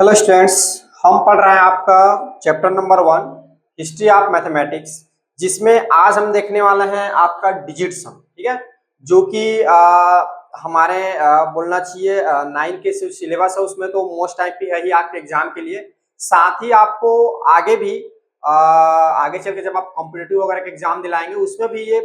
Hello students. हम पढ़ रहे हैं आपका chapter number 1 history of mathematics, जिसमें आज हम देखने वाले हैं आपका डिजिट सम। ठीक है, जो कि हमारे बोलना चाहिए 9 के सिलेबस है, उसमें तो मोस्ट टाइम पे है ही आपके एग्जाम के लिए। साथ ही आपको आगे भी आगे चल के जब आप कॉम्पिटिटिव वगैरह के एग्जाम दिलाएंगे उसमें भी ये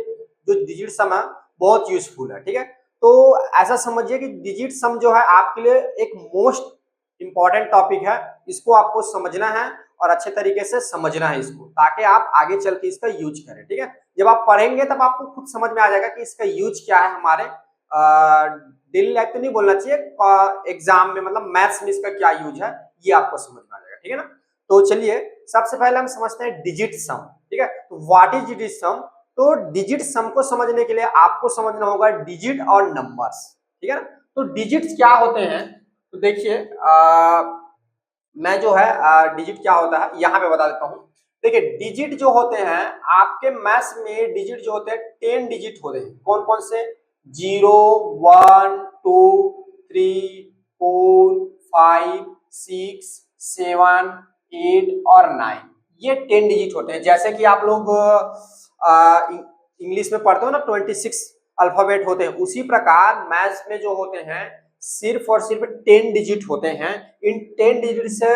जो डिजिट सम है बहुत यूजफुल है। ठीक है, तो ऐसा समझिए कि डिजिट सम जो है आपके लिए एक मोस्ट इंपॉर्टेंट टॉपिक है। इसको आपको समझना है और अच्छे तरीके से समझना है इसको, ताकि आप आगे चल के इसका यूज करें। ठीक है, जब आप पढ़ेंगे तब आपको खुद समझ में आ जाएगा कि इसका यूज क्या है हमारे डेली लाइफ तो नहीं बोलना चाहिए, एग्जाम में मतलब मैथ्स में इसका क्या यूज है ये आपको समझ में आ जाएगा। ठीक है ना, तो चलिए सबसे पहले हम समझते हैं डिजिट सम। ठीक है, तो व्हाट इज डिजिट सम? तो डिजिट सम को समझने के लिए आपको समझना होगा डिजिट और नंबर्स। ठीक है ना, तो डिजिट्स क्या होते हैं? तो देखिए मैं जो है डिजिट क्या होता है यहाँ पे बता देता हूँ। देखिए डिजिट जो होते हैं आपके मैथ्स में, डिजिट जो होते हैं 10 डिजिट होते हैं। कौन कौन से? 0 1 2 3 4 5 6 7 8 और 9, ये 10 डिजिट होते हैं। जैसे कि आप लोग इंग्लिश में पढ़ते हो ना 26 अल्फाबेट होते हैं, उसी प्रकार मैथ्स में जो होते हैं सिर्फ और सिर्फ 10 डिजिट होते हैं। इन 10 डिजिट से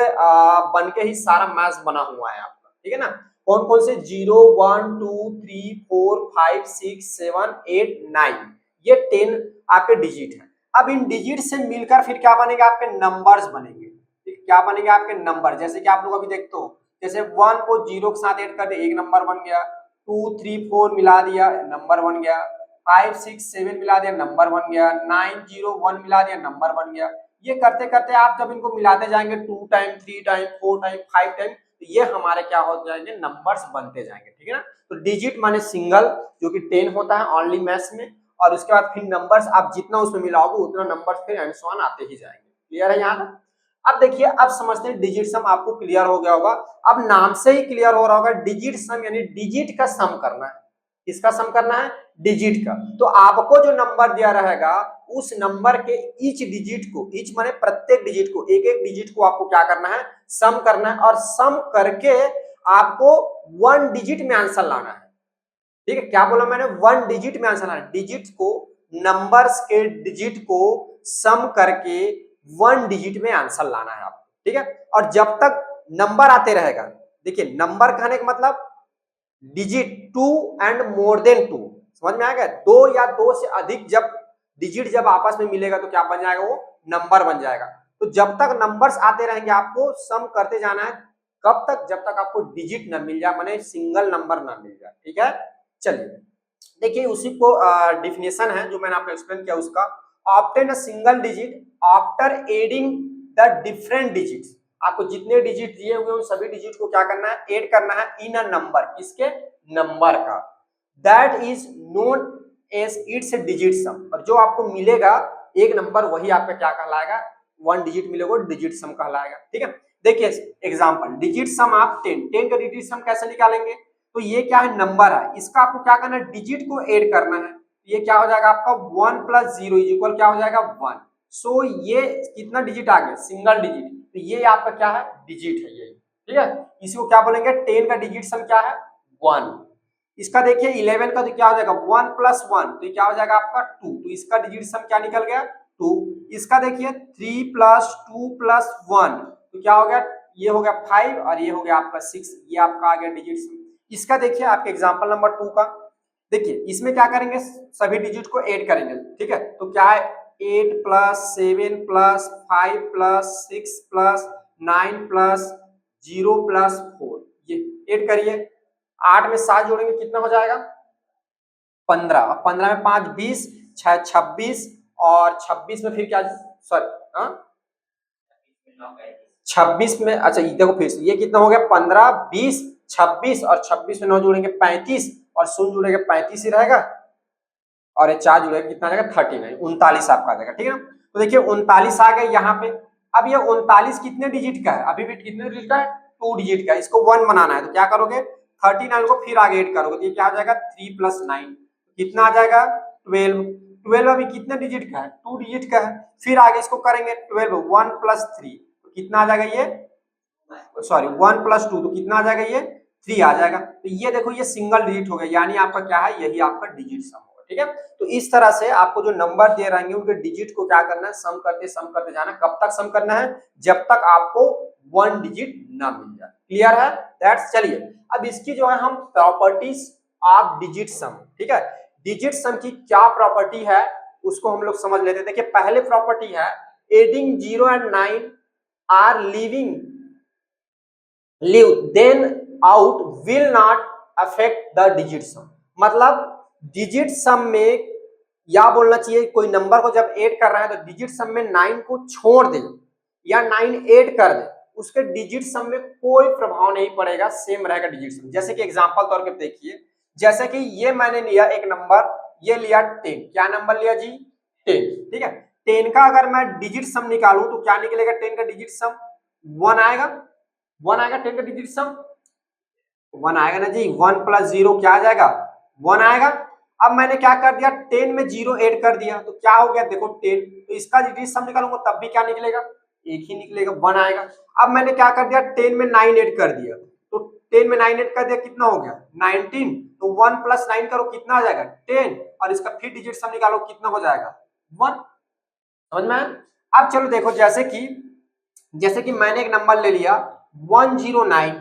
बन के ही सारा मैथ्स बना हुआ है आपका। ठीक है ना, कौन कौन से? 0 1 2 3 4 5 6 7 8 9, ये 10 आपके डिजिट है। अब इन डिजिट से मिलकर फिर क्या बनेगा? आपके नंबर्स बनेंगे। क्या बनेंगे? आपके नंबर। जैसे कि आप लोग अभी देखते हो, जैसे 1 को 0 के साथ ऐड कर दे, एक नंबर बन गया। 2 3 4 मिला दिया, नंबर बन गया। 5 6 7 मिला दिया, नंबर बन गया। 9 0 1 मिला दिया, नंबर बन गया। ये करते करते आप जब इनको मिलाते जाएंगे 2 टाइम 3 टाइम 4 टाइम 5 टाइम, तो ये हमारे क्या हो जाएंगे? नंबर्स बनते जाएंगे। ठीक है ना, तो डिजिट माने सिंगल, जो कि 10 होता है ओनली मैथ्स में, और उसके बाद फिर नंबर्स आप जितना उसमें मिलाओगे उतना नंबर्स फिर एंड सो ऑन आते ही जाएंगे। क्लियर है यहाँ तक? अब देखिए, अब समझते हैं डिजिट सम। आपको क्लियर हो गया होगा, अब नाम से ही क्लियर हो रहा होगा, डिजिट सम यानी डिजिट का सम करना है। किसका सम करना है? डिजिट का। तो आपको जो नंबर दिया रहेगा उस नंबर के ईच डिजिट को, ईच माने प्रत्येक डिजिट को, एक एक डिजिट को आपको क्या करना है? सम करना है, और सम करके आपको 1 डिजिट में आंसर लाना है। ठीक है, क्या बोला मैंने? 1 डिजिट में आंसर लाना। डिजिट को, नंबर्स के डिजिट को सम करके 1 डिजिट में आंसर लाना है आपको। ठीक है, और जब तक नंबर आते रहेगा, देखिए नंबर कहने का मतलब डिजिट 2 एंड मोर देन 2, समझ में आएगा? 2 या 2 से अधिक जब डिजिट जब आपस में मिलेगा तो क्या बन जाएगा? वो नंबर बन जाएगा। तो जब तक नंबर्स आते रहेंगे आपको सम करते जाना है। कब तक? जब तक आपको डिजिट ना मिल जाए, माने सिंगल नंबर ना मिल जाए। ठीक है, चलिए देखिए उसी को डिफिनेशन है जो मैंने आपको एक्सप्लेन किया उसका। Obtain a single digit after adding the different digits. आपको जितने डिजिट दिए हुए उन सभी डिजिट को क्या करना है? ऐड करना है इन अ नंबर। किसके? नंबर का। That is known as its digit sum. और जो आपको मिलेगा एक नंबर, वही आपका क्या कहलाएगा? 1 डिजिट मिलेगा, डिजिट सम कहलाएगा। ठीक है, देखिए एग्जांपल, डिजिट सम आप 10 का डिजिट सम कैसे निकालेंगे? तो ये क्या है? नंबर है, इसका आपको क्या करना है? डिजिट को ऐड करना है। ये क्या हो जाएगा आपका? 1 प्लस 0 इज इक्वल क्या हो जाएगा? 1। सो ये कितना डिजिट आ गया? Single digit. तो ये आपका क्या है? डिजिट है ये। ठीक है, इसी को क्या बोलेंगे? 10 का डिजिट सम क्या है? 1। इसका देखिए 11 का तो क्या हो जाएगा? 1 प्लस 1, तो ये क्या हो जाएगा आपका? 2। तो इसका डिजिट सम क्या निकल गया? 2। इसका देखिए 3 प्लस 2 प्लस 1, तो क्या हो गया? ये हो गया 5 और ये हो गया आपका 6। ये आपका आ गया डिजिट सम। इसका देखिए आपके एग्जांपल नंबर 2 का, देखिए इसमें क्या करेंगे? सभी डिजिट को ऐड करेंगे। ठीक है, तो क्या है? 8 plus 7 plus 5 plus 6 plus 9 plus 0 plus 4, ये ऐड करिए। 8 में 7 जोड़ेंगे कितना हो जाएगा? 15। और 15 में 5 20, 6 26, और 26 में फिर क्या? सॉरी 26 में, अच्छा ये देखो फिर से ये कितना हो गया? 15 20 26, और 26 में 9 जोड़ेंगे 35, और 0 जोड़ेंगे 35 ही रहेगा, और ये 4 जुड़ेगा कितना आ जाएगा? 39, 39 आपका आ जाएगा। ठीक है ना, तो देखिए 39 आ गया यहाँ पे। अब ये 39 कितने डिजिट का है? अभी भी कितने डिजिट का है? 2 डिजिट का। इसको 1 बनाना है तो क्या करोगे? 39 को फिर आगे ऐड करोगे तो ये क्या हो जाएगा? 3 प्लस 9, कितना आ जाएगा? 12। 12 अभी कितने डिजिट का है? 2 डिजिट का है। फिर आगे इसको करेंगे 12, 1 प्लस 3, कितना आ जाएगा ये, सॉरी 1 + 2 तो कितना आ जाएगा ये 3 आ जाएगा। तो ये देखो ये सिंगल डिजिट हो गया, यानी आपका क्या है, यही आपका डिजिट सम होगा। ठीक है, तो इस तरह से आपको जो नंबर दे रहेंगे उनके डिजिट को क्या करना है, सम करते जाना। कब तक सम करना है, जब तक आपको 1 डिजिट ना मिल जाए। क्लियर है दैट्स। चलिए अब इसकी जो है हम प्रॉपर्टीज ऑफ डिजिट सम, ठीक है, डिजिट सम की क्या प्रॉपर्टी है उसको हम लोग समझ लेते हैं। देखिए पहले प्रॉपर्टी है adding 0 and 9 or leave them out will not affect the digit sum. मतलब डिजिट सम में या बोलना चाहिए कोई नंबर को जब ऐड कर रहा है तो डिजिट सम में 9 को छोड़ दे या 9 ऐड कर दे, उसके डिजिट सम में कोई प्रभाव नहीं पड़ेगा, सेम रहेगा डिजिट सम। जैसे कि एग्जांपल तौर पे देखिए, जैसे कि ये मैंने लिया एक नंबर, ये लिया 10, क्या नंबर लिया जी 10, ठीक है। 10 का अगर मैं डिजिट सम निकालूं तो क्या निकलेगा, 10 का डिजिट सम 1 आएगा, 1 आएगा 10 का डिजिट सम 1 आएगा ना जी। 1 + 0 क्या आ जाएगा 1 आएगा। अब मैंने क्या कर दिया 10 में 0 ऐड कर दिया तो क्या हो गया देखो 10, तो इसका डिजिट सम निकालूंगा तब भी क्या निकलेगा, एक ही निकलेगा 1 आएगा। अब मैंने क्या कर दिया 10 में 9 ऐड कर दिया, तो 10 में 9 ऐड कर दिया कितना हो गया 19, तो 1 + 9 करो कितना आ जाएगा 10, और इसका फिर डिजिट सम निकालो कितना हो जाएगा 1। समझ में आया? अब चलो देखो जैसे कि मैंने एक नंबर ले लिया 109,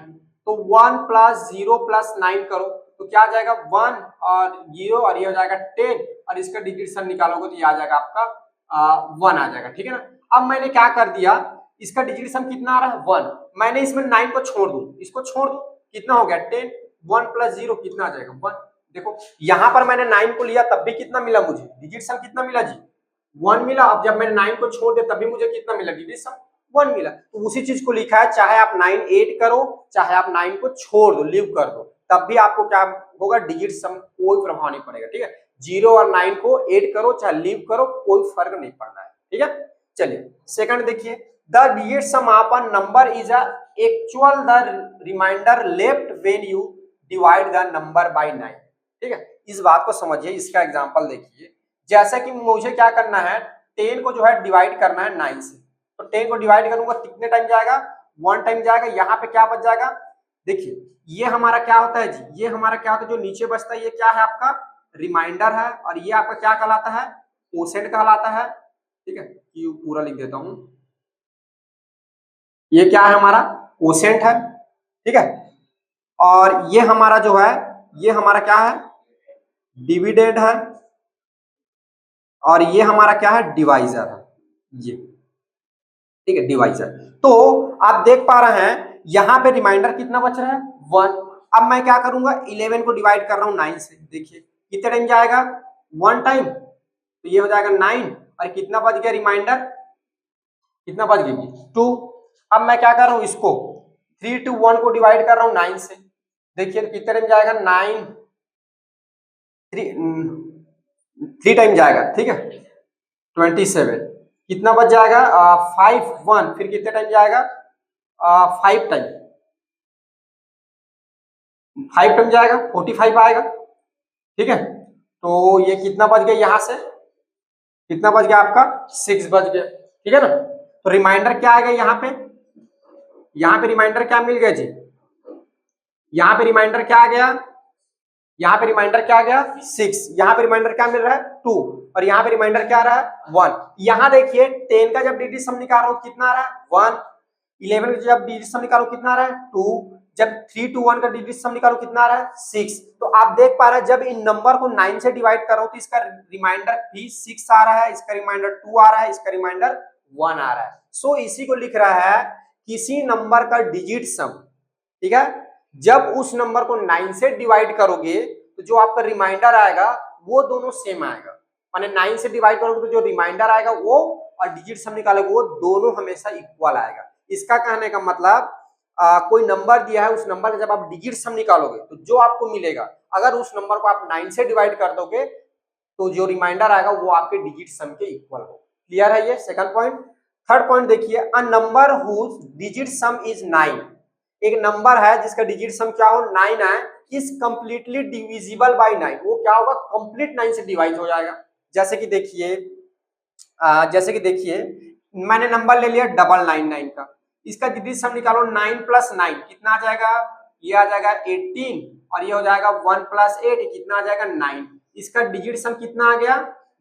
तो 1 + 0 + 9 करो तो क्या आ जाएगा 1 और 0 और ये हो जाएगा 10, और इसका डिजिट सम निकालोगे तो ये आ जाएगा आपका 1 आ जाएगा। ठीक है ना। अब मैंने क्या कर दिया, इसका डिजिट सम कितना आ रहा है 1, मैंने इसमें 9 को छोड़ दूं, इसको छोड़ दूं, कितना हो गया 10, 1 + 0 कितना आ जाएगा 1। देखो यहां पर मैंने 9 को लिया तब भी कितना मिला मुझे, डिजिट सम कितना मिला जी 1 मिला। अब जब मैंने 9 को छोड़ दिया तभी मुझे कितना मिला डिजिट सम 1 मिला। तो उसी चीज को लिखा है, चाहे आप 9 ऐड करो चाहे आप 9 को छोड़ दो, लीव कर दो, तब भी आपको क्या होगा डिजिट सम कोई प्रभाव नहीं पड़ेगा। ठीक है, 0 और 9 को ऐड करो चाहे लीव करो कोई फर्क नहीं पड़ना है। ठीक है, चलिए सेकंड देखिए, the digit sum of a number is a actual the remainder left when you divide the number by 9। ठीक है, इस बात को समझिए, इसका एग्जांपल देखिए। जैसा कि मुझे क्या करना है 10 को जो है डिवाइड करना है 9 से, तो 10 को डिवाइड करूंगा कितने टाइम जाएगा 1 टाइम जाएगा। यहाँ पे क्या बच जाएगा, देखिए ये हमारा क्या होता है जी, ये हमारा क्या होता है जो नीचे बचता है ये क्या है आपका रिमाइंडर है, और ये आपका क्या कहलाता है कोसेंट कहलाता है। ठीक है, ये पूरा लिख देता हूं, ये क्या है हमारा कोसेंट है। ठीक है, और ये हमारा जो है ये हमारा क्या है डिविडेंड है, और ये हमारा क्या है डिवाइजर है ये। ठीक है, डिवाइजर। तो आप देख पा रहे हैं यहां पे रिमाइंडर कितना बच रहा है 1। अब मैं क्या करूंगा 11 को डिवाइड कर रहा हूं 9 से, देखिए कितने टाइम जाएगा 1 टाइम, तो ये हो जाएगा 9, और कितना बच गया रिमाइंडर, कितना बच गई 2। अब मैं क्या कर रहा हूं इसको 3 to 1 को डिवाइड कर रहा हूं 9 से, देखिए कितने टाइम जाएगा 9 3 टाइम जाएगा। ठीक है 27, कितना बच जाएगा 5 1, फिर कितने टाइम जाएगा 5 टाइम, 5 टाइम जाएगा 45 आएगा। ठीक है, तो ये कितना बच गया, यहां से कितना बच गया आपका 6 बच गया। ठीक है ना, तो रिमाइंडर क्या आ गया यहाँ पे रिमाइंडर क्या मिल गया जी, यहाँ पे रिमाइंडर क्या आ गया, यहाँ पे रिमाइंडर क्या आ गया 6, यहाँ पे रिमाइंडर क्या मिल रहा है 2, और यहाँ पे रिमाइंडर क्या आ रहा है 1। यहाँ देखिए 10 का जब डिजिट सम निकालो कितना आ रहा है 1, 11 का जब डिजिट सम निकालो कितना आ रहा है 2, जब 3 to 1 का डिजिट सम निकालो कितना आ रहा है 6। तो आप देख पा रहे हैं जब इन नंबर को 9 से डिवाइड करो तो इसका रिमाइंडर भी 6 आ रहा है, इसका रिमाइंडर 2 आ रहा है, इसका रिमाइंडर 1 आ रहा है। सो इसी को लिख रहा है किसी नंबर का डिजिट सम, ठीक है, जब उस नंबर को 9 से डिवाइड करोगे तो जो आपका रिमाइंडर आएगा वो दोनों सेम आएगा, माने 9 से डिवाइड करोगे तो जो रिमाइंडर आएगा वो और डिजिट सम निकालोगे वो दोनों हमेशा इक्वल आएगा। इसका कहने का मतलब कोई नंबर दिया है, उस नंबर का जब आप डिजिट सम निकालोगे तो जो आपको मिलेगा, अगर उस नंबर को आप 9 से डिवाइड कर दोगे तो जो रिमाइंडर आएगा वो आपके डिजिट सम के इक्वल हो। क्लियर है ये सेकंड पॉइंट। थर्ड पॉइंट देखिए, a number whose digit sum is 9, एक नंबर है जिसका डिजिट सम क्या हो 9 है, इज कंप्लीटली डिविजिबल बाय 9, वो क्या होगा कंप्लीट 9 से डिवाइड हो जाएगा। जैसे कि देखिए मैंने नंबर ले लिया 999 का, इसका डिजिट सम निकालो 9 प्लस 9 कितना आ जाएगा, ये आ जाएगा 18 और ये हो जाएगा 1 प्लस 8 कितना आ जाएगा 9। इसका डिजिट सम कितना आ गया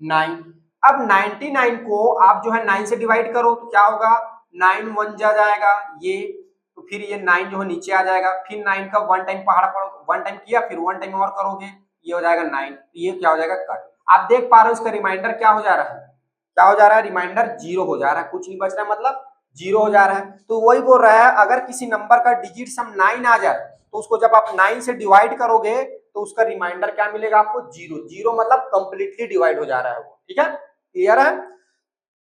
9। अब 99 को आप जो है 9 से डिवाइड करो तो क्या होगा 9 1 जा जाएगा ये, तो फिर ये 9 जो है नीचे आ जाएगा, फिर 9 का 1 टाइम पहाड़ पर 1 टाइम किया फिर 1 टाइम और करोगे ये हो जाएगा 9, तो ये क्या हो जाएगा कट। आप देख पा रहे हो इसका रिमाइंडर क्या हो जा रहा है, क्या हो जा रहा है रिमाइंडर 0 हो जा रहा है, कुछ नहीं बच रहा है मतलब 0 हो जा रहा है। तो वही बोल रहा है अगर किसी नंबर का डिजिट सम 9 आ जाए तो उसको जब आप 9 से डिवाइड करोगे तो उसका रिमाइंडर क्या मिलेगा आपको 0। 0 मतलब कंप्लीटली डिवाइड हो जा रहा है वो, ठीक है क्लियर है।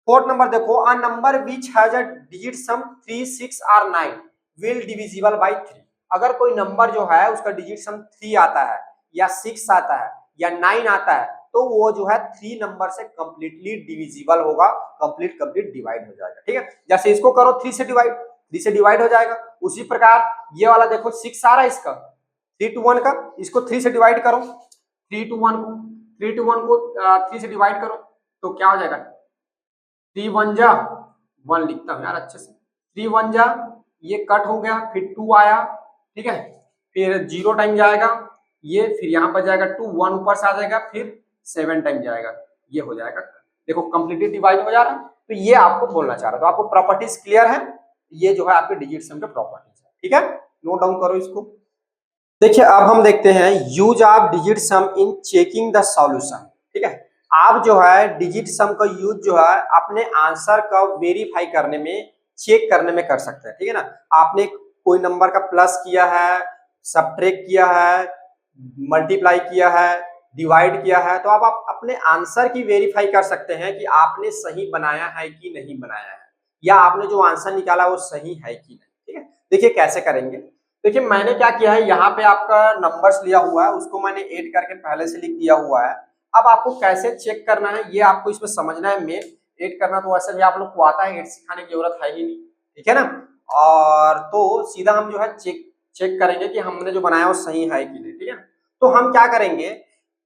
फोर्थ नंबर देखो, a number which has a digit सम 3 6 और 9 विल डिविजिबल बाय 3। अगर कोई नंबर जो है उसका डिजिट सम 3 आता है या 6 आता है या 9 आता है तो वो जो है 3 नंबर से कंप्लीटली डिविजिबल होगा, कंप्लीट डिवाइड हो जाएगा, ठीक है। जैसे इसको करो 3 से डिवाइड हो जाएगा, उसी प्रकार ये वाला देखो 6 आ रहा है इसका 3 to 1 का, इसको 3 से डिवाइड करो 3 to 1 को 3 से डिवाइड करो तो क्या हो जाएगा 3 1 जा 1 लिखता हूं यार अच्छे से, 3 1 जा ये कट हो गया फिर 2 आया, ठीक है, फिर 0 टाइम जाएगा ये, फिर यहाँ पर जाएगा 2 1 ऊपर से आ जाएगा फिर 7 टाइम जाएगा, ये हो जाएगा देखो कंप्लीटली डिवाइड हो जा रहा है। तो ये आपको बोलना चाह रहा था, आपको प्रॉपर्टीज क्लियर है, ये जो है आपके डिजिट सम के प्रॉपर्टीज है, ठीक है नोट डाउन करो इसको। देखिए अब हम देखते हैं use of digit some in checking the solution, ठीक है। आप जो है डिजिट सम का यूज जो है अपने आंसर का वेरीफाई करने में, चेक करने में कर सकते हैं, ठीक है ना। आपने कोई नंबर का प्लस किया है, सबट्रैक्ट किया है, मल्टीप्लाई किया है, डिवाइड किया है, तो आप अपने आंसर की वेरीफाई कर सकते हैं कि आपने सही बनाया है कि नहीं बनाया है, या आपने जो आंसर निकाला वो सही है कि नहीं, ठीक है। देखिए कैसे करेंगे, देखिए मैंने क्या किया है यहाँ पे आपका नंबर्स लिया हुआ है उसको मैंने ऐड करके पहले से लिख दिया हुआ है। अब आपको कैसे चेक करना है ये आपको इसमें समझना है, मेन ऐड करना तो वैसे भी आप लोग को आता है, ऐड सिखाने की जरूरत है ही नहीं, ठीक है ना। और तो सीधा हम जो है चेक करेंगे कि हमने जो बनाया वो सही है कि नहीं, ठीक है। तो हम क्या करेंगे,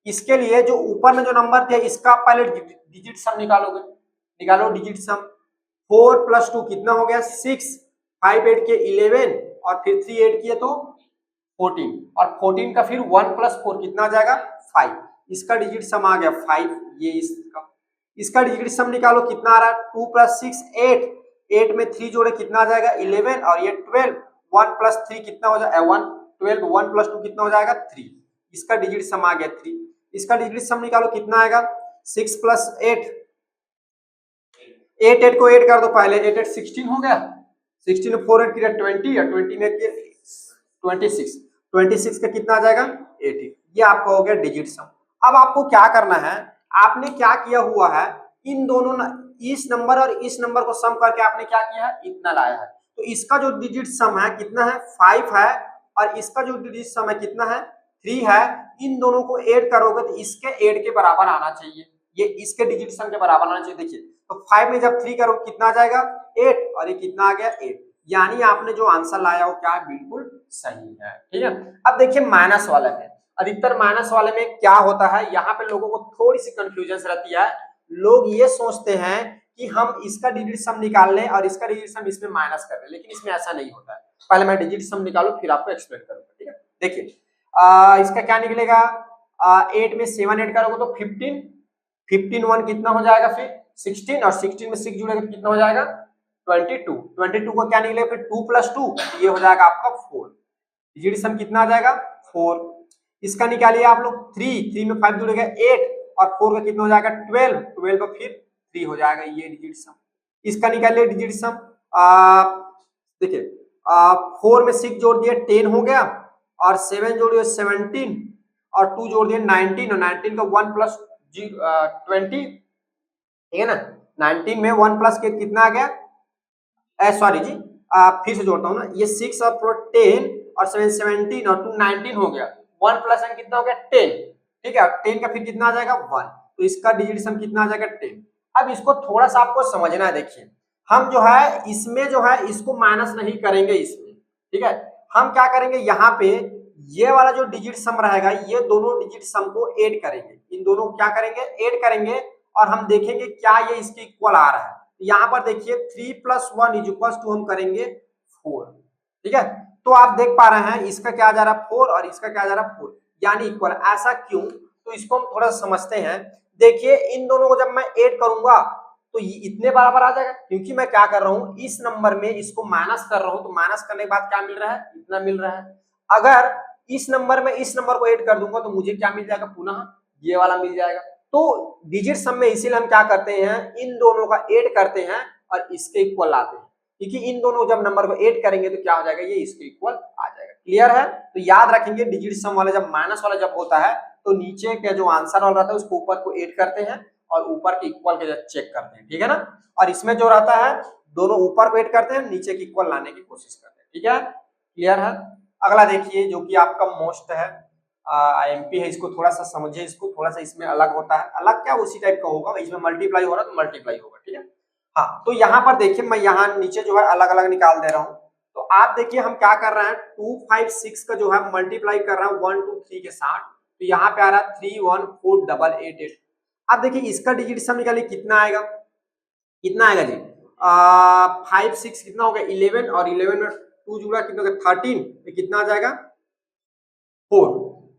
इसके लिए जो ऊपर में जो नंबर दिया इसका पहले डिजिट सम निकालोगे, निकालो डिजिट सम। 4 + 2 कितना हो गया 6, 5 8 के 11 और फिर 3 8 किए तो 14 और 14 का फिर 1 + 4 कितना आ जाएगा 5, इसका डिजिट सम आ गया 5, ये इसका डिजिट सम निकालो कितना आ रहा है 2 + 6 8, 8 में 3 जोड़े कितना आ जाएगा 11 और ये 12, 1 + 3 कितना हो जाएगा 1 12, 1 + 2 कितना हो जाएगा 3, इसका डिजिट सम आ गया 3। इसका डिजिट सम निकालो कितना आएगा 6 + 8, 8 8 को 8 कर दो पहले, 8 8 16 हो गया, 16 में 4 8 किया 20 और 20 में 26, 26 का कितना आ जाएगा 80, ये आपका हो गया डिजिट सम। अब आपको क्या करना है, आपने क्या किया हुआ है इन दोनों इस नंबर और इस नंबर को सम करके आपने क्या किया है इतना लाया है, तो इसका जो डिजिट सम है कितना है 5 है और इसका जो डिजिट सम है कितना है 3 है, इन दोनों को ऐड करोगे तो इसके ऐड के बराबर आना चाहिए, ये इसके डिजिट सम के बराबर आना चाहिए। देखिए तो 5 में जब 3 करोगे कितना आ जाएगा 8 और ये कितना आ गया 8, यानी आपने जो आंसर लाया वो क्या है बिल्कुल सही है, ठीक है। अब देखिए माइनस वाले में, अधिकतर माइनस वाले में क्या होता है, यहाँ पे लोगों को थोड़ी सी कंफ्यूजन रहती है, लोग ये सोचते हैं कि हम इसका डिजिट सम निकाल लें और इसका डिजिट सम इसमें माइनस कर लें, लेकिन इसमें ऐसा नहीं होता है। पहले मैं डिजिट सम निकालू फिर आपको एक्सप्लेन करूंगा, ठीक है। देखिए इसका क्या निकलेगा 8 में 7 ऐड करोगे तो 15, 15 1 कितना हो जाएगा फिर 16 और 16 में 6 जुड़ेगा तो कितना हो जाएगा 22, 22 को क्या निकलेगा फिर 2 + 2 ये हो जाएगा आपका 4, डिजिट सम कितना आ जाएगा 4। इसका निकालिए आप लोग 3 में 5 जुड़ेगा 8 और 4 का कितना हो जाएगा 12, 12 का फिर 3 हो जाएगा, ये डिजिट सम। इसका निकालिए डिजिट सम, देखिए 4 में 6 जोड़ दिए 10 हो गया और 7 जोड़िए 17 और 2 जोड़ दिए 19 और 19 का 1 + 20, ठीक है ना। 19 में 1 प्लस के कितना आ गया सॉरी जी फिर से जोड़ता हूँ ना, ये 6 और 10 और 7 17 और 2 19 हो गया, 1 + n कितना हो गया 10, ठीक है, 10 का फिर कितना आ जाएगा 1, तो इसका डिजिट सम कितना आ जाएगा 10। अब इसको थोड़ा सा आपको समझना है, देखिए हम जो है इसमें जो है इसको माइनस नहीं करेंगे इसमें, ठीक है, हम क्या करेंगे यहाँ पे ये वाला जो डिजिट सम रहेगा ये दोनों डिजिट सम को ऐड करेंगे, इन दोनों को क्या करेंगे ऐड करेंगे और हम देखेंगे क्या ये इसके इक्वल आ रहा है। यहाँ पर देखिए 3 + 1 = हम करेंगे 4। ठीक है, तो आप देख पा रहे हैं इसका क्या आ जा रहा है 4 और इसका क्या आ जा रहा है 4, यानी इक्वल। ऐसा क्यों, तो इसको हम थोड़ा समझते हैं। देखिए इन दोनों को जब मैं ऐड करूंगा तो ये इतने बराबर आ जाएगा, क्योंकि मैं क्या कर रहा हूं इस नंबर में इसको माइनस कर रहा हूं, तो माइनस करने के बाद क्या मिल रहा है, इतना मिल रहा है। अगर इस नंबर में इस नंबर को ऐड कर दूंगा तो मुझे क्या मिल जाएगा, पुनः ये वाला मिल जाएगा। तो डिजिट सम में इसीलिए हम क्या करते हैं, इन दोनों का ऐड करते हैं और इसके इक्वल लाते हैं, क्योंकि इन दोनों जब नंबर को ऐड करेंगे तो क्या हो जाएगा, ये इसके इक्वल आ जाएगा। क्लियर है, तो याद रखेंगे डिजिट सम वाला जब माइनस वाला जब होता है तो नीचे का जो आंसर वाला रहता है उसको ऊपर को ऐड करते हैं और ऊपर के इक्वल के चेक करते हैं, ठीक है ना। और इसमें जो रहता है दोनों ऊपर को ऐड करते हैं, नीचे के इक्वल लाने की कोशिश करते हैं, ठीक है। क्लियर है। अगला देखिए जो कि आपका मोस्ट है, आईएमपी है, इसको थोड़ा सा समझिए, इसको थोड़ा सा इसमें अलग होता है, अलग क्या उसी टाइप का होगा, इसमें मल्टीप्लाई हो रहा है तो मल्टीप्लाई होगा, ठीक है। हाँ, तो यहाँ पर देखिए मैं यहाँ नीचे जो है अलग अलग निकाल दे रहा हूँ। तो आप देखिए हम क्या कर रहे हैं, 2 5 6 का जो है मल्टीप्लाई कर रहा है 1 2 3 के साथ, तो यहाँ पे आ रहा है 3 1 4 8 8 8। आप देखिए इसका डिजिट सम निकालिए, कितना आएगा, कितना आएगा जी, 5 6 कितना हो गया 11, और 11 में 2 जुड़ा कितना हो गया 13, तो कितना आ जाएगा 4,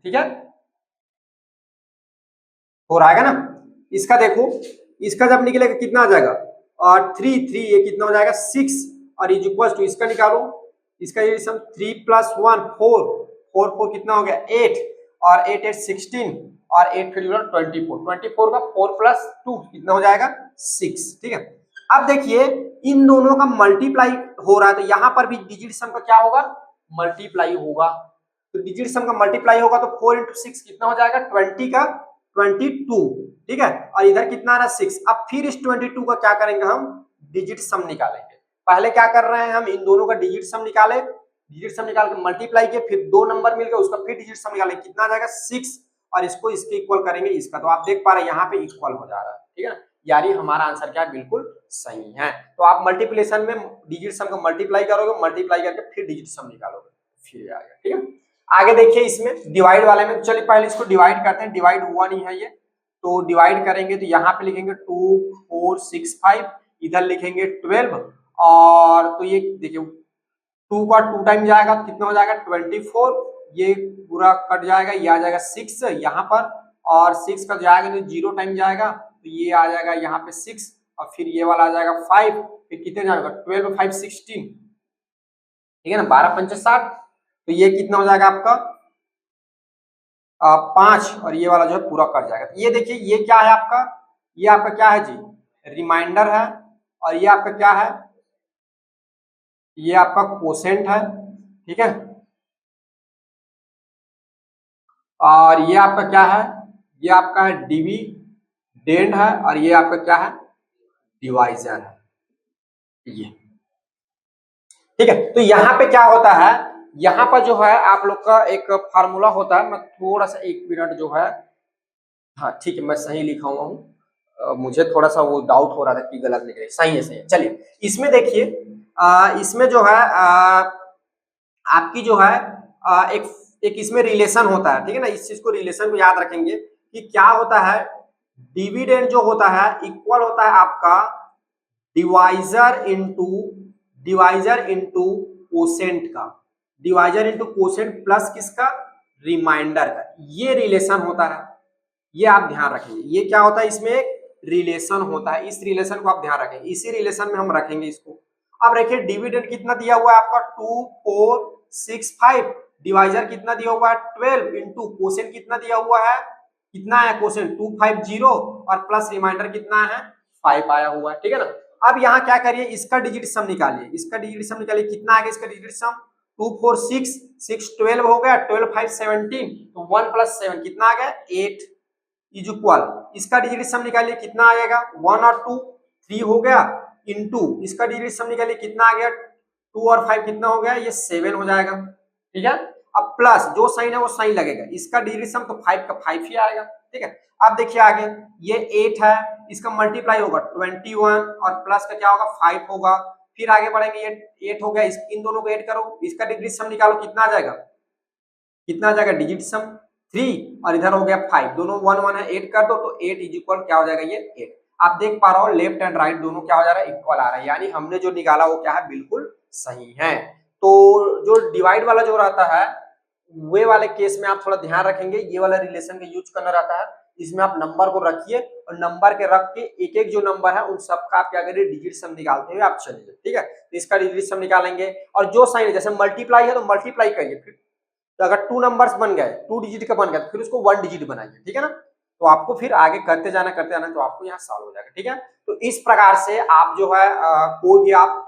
ठीक है, 4 आएगा ना। इसका देखो, इसका जब निकलेगा कितना आ जाएगा, और 3 3 ये कितना हो जाएगा 6, और इज इक्वल टू इसका निकालो, इसका ये सम 3 + 1 4 4 4 कितना हो गया 8, और 8 8 16, और 8 फिर 24 24 का 4 + 2 कितना हो जाएगा 6, ठीक है। अब देखिए इन दोनों का मल्टीप्लाई हो रहा है तो यहाँ पर भी डिजिट सम का क्या होगा, मल्टीप्लाई होगा। तो डिजिट सम का मल्टीप्लाई होगा तो 4 × 6 कितना हो जाएगा 20 का 22, ठीक है, और इधर कितना आ रहा 6। अब फिर इस 22 का क्या करेंगे, हम डिजिट सम निकालेंगे। पहले क्या कर रहे हैं, हम इन दोनों का डिजिट सम निकाले, डिजिट सम निकाल के मल्टीप्लाई किए, फिर दो नंबर मिल गए उसका फिर डिजिट सम निकालेंगे, कितना आ जाएगा 6, और इसको इसके इक्वल करेंगे इसका, तो आप देख पा रहे हैं यहाँ पे इक्वल हो जा रहा है, ठीक है, यानी हमारा आंसर क्या है, बिल्कुल सही है। तो आप मल्टीप्लिकेशन में डिजिट सम का मल्टीप्लाई करोगे, मल्टीप्लाई करके फिर डिजिट सम निकालोगे, फिर आएगा, ठीक है। आगे देखिए इसमें डिवाइड वाले में, चलिए पहले इसको डिवाइड करते हैं, डिवाइड हुआ नहीं है ये, तो डिवाइड करेंगे तो यहाँ पे लिखेंगे 2 4 6 5, इधर लिखेंगे 12, और तो ये देखिए 2 का 2 टाइम जाएगा तो कितना हो जाएगा 24, ये पूरा कट जाएगा, ये आ जाएगा 6 यहाँ पर, और 6 का जाएगा तो 0 टाइम जाएगा तो ये आ जाएगा यहाँ पे 6, और फिर ये वाला आ जाएगा 5, फिर कितने जाएगा 12 5 16, ठीक है ना, 12 5 60, तो ये कितना हो जाएगा आपका 5, और ये वाला जो है पूरा कट जाएगा। तो ये देखिए ये क्या है आपका, ये आपका क्या है जी, रिमाइंडर है, और ये आपका क्या है, ये आपका कोसेंट है, ठीक है, और ये आपका क्या है, ये आपका है डिविडेंड है, और ये आपका क्या है डिवाइजर है, ये ठीक है। तो यहाँ पे क्या होता है, यहाँ पर जो है आप लोग का एक फार्मूला होता है, मैं थोड़ा सा 1 मिनट जो है, हाँ ठीक है मैं सही लिखा हुआ हूँ, मुझे थोड़ा सा वो डाउट हो रहा था कि गलत लिख रहे, सही है सही है। चलिए इसमें देखिए इसमें जो है आपकी जो है एक इसमें रिलेशन होता है, ठीक है ना, इस चीज को रिलेशन को याद रखेंगे कि क्या होता है, डिविडेंड जो होता है इक्वल होता है आपका डिवाइजर इनटू कोसेंट का, डिवाइजर इनटू कोसेंट प्लस किसका, रिमाइंडर का, ये रिलेशन होता है, ये आप ध्यान रखेंगे। ये क्या होता है, इसमें एक रिलेशन होता है, इस रिलेशन को आप ध्यान रखेंगे, इसी रिलेशन में हम रखेंगे इसको। अब देखिए डिविडेंड कितना दिया हुआ है आपका 2 4 6 5, डिवाइजर कितना दिया हुआ है 12, इनटू कोसेंट कितना दिया हुआ है, कितना है कोसेंट 250, और प्लस रिमाइंडर कितना है 5 आया हुआ है, ठीक है ना। अब यहाँ क्या करिए, इसका डिजिट सम निकालिए, इसका डिजिट सम निकालिए, कितना आएगा इसका डिजिट सम 2 4 6 6 12 हो गया, 12 5 17, तो 1 + 7 कितना आ गया 8 इज इक्वल, इसका डिजिट सम निकालिए कितना आएगा 1 और 2 3 हो गया, इनटू इसका डिजिट सम निकालिए कितना आ गया 2 और 5 कितना हो गया, ये 7 हो जाएगा, ठीक है। अब प्लस जो साइन है वो साइन लगेगा, इसका डिजिट सम तो 5 का 5 ही आएगा, ठीक है। अब देखिए आगे ये 8 है, इसका मल्टीप्लाई होगा 21, और प्लस का क्या होगा 5 होगा, फिर आगे बढ़ेंगे, ये 8 हो गया, इन दोनों को ऐड करो, इसका डिजिट सम निकालो कितना आ जाएगा, कितना आ जाएगा डिजिट सम 3, और इधर हो गया 5, दोनों 1 1 है, 8 कर दो तो 8 इज इक्वल क्या हो जाएगा ये 8। आप देख पा रहे हो लेफ्ट एंड राइट दोनों क्या हो जा रहा है, इक्वल आ रहा है, यानी हमने जो निकाला वो क्या है, बिल्कुल सही है। तो जो डिवाइड वाला जो रहता है वे वाले केस में आप थोड़ा ध्यान रखेंगे, ये वाला रिलेशन का यूज करना रहता है। इसमें आप नंबर को रखिए और नंबर के रख के एक एक जो नंबर है उन सबका आप क्या करिए, डिजिट सम निकालते हुए आप चलिए, ठीक है। तो इसका डिजिट सम निकालेंगे और जो साइन जैसे मल्टीप्लाई है तो मल्टीप्लाई करिए, फिर तो अगर टू नंबर्स बन गए, टू डिजिट का बन गया तो फिर उसको वन डिजिट बनाइए, ठीक है ना। तो आपको फिर आगे करते जाना तो आपको यहाँ सॉल्व हो जाएगा, ठीक है। तो इस प्रकार से आप जो है कोई भी आप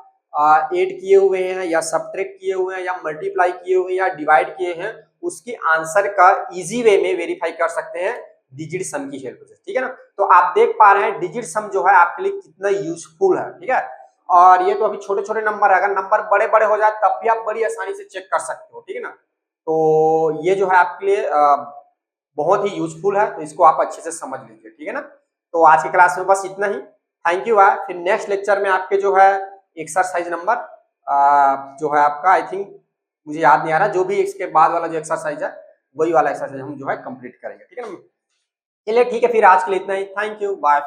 ऐड किए हुए हैं या सब्ट्रैक्ट किए हुए हैं या मल्टीप्लाई किए हुए हैं या डिवाइड किए हैं, उसकी आंसर का इजी वे में वेरीफाई कर सकते हैं डिजिट सम की हेल्प से, ठीक है ना। तो आप देख पा रहे हैं डिजिट सम जो है आपके लिए कितना यूजफुल है, ठीक है। और ये तो अभी छोटे छोटे नंबर है, अगर नंबर बड़े बड़े हो जाए तब भी आप बड़ी आसानी से चेक कर सकते हो, ठीक है ना। तो ये जो है आपके लिए बहुत ही यूजफुल है, तो इसको आप अच्छे से समझ लीजिए, ठीक है ना। तो आज की क्लास में बस इतना ही, थैंक यू। फिर नेक्स्ट लेक्चर में आपके जो है एक्सरसाइज नंबर जो है आपका, आई थिंक मुझे याद नहीं आ रहा, जो भी इसके बाद वाला जो एक्सरसाइज है वही वाला एक्सरसाइज हम जो है कंप्लीट करेंगे, ठीक है ना। चलिए ठीक है, फिर आज के लिए इतना ही, थैंक यू, बाय।